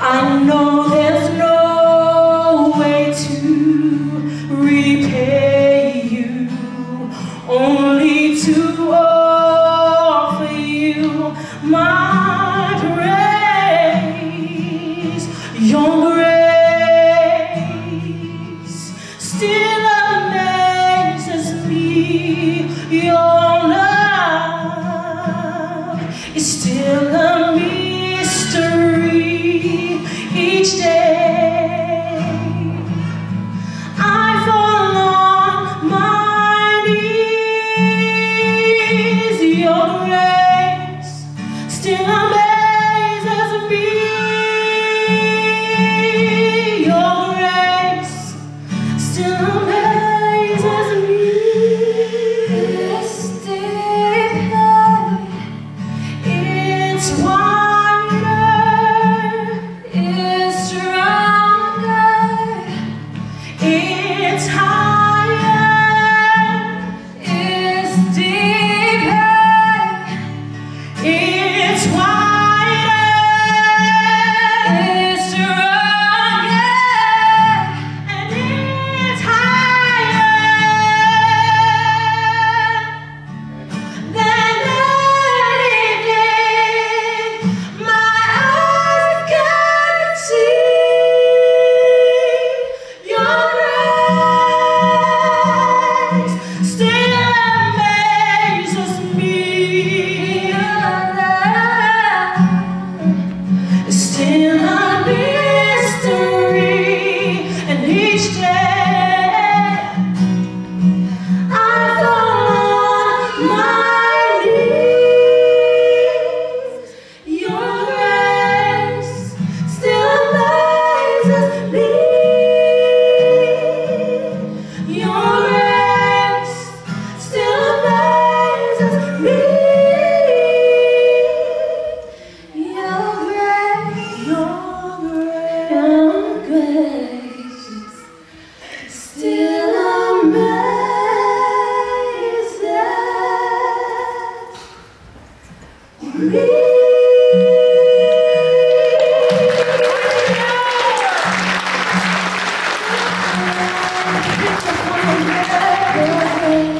I know there's no way to repay you, only to offer you my praise. Your grace still amazes me. Your love is still a mystery. Each day I fall on my knees. Your grace still amazes me. Your grace still amazes me. It's deeper, It's wider, it's stronger, it's higher, it's deeper, it's wider, it's stronger, and it's higher than anything my eyes can see. Your grace still amazes me. Your love is still a mystery, and each day I fall on my knees. Your grace still amazes me. Your grace still amazes me. your grace, Your grace still amazes me.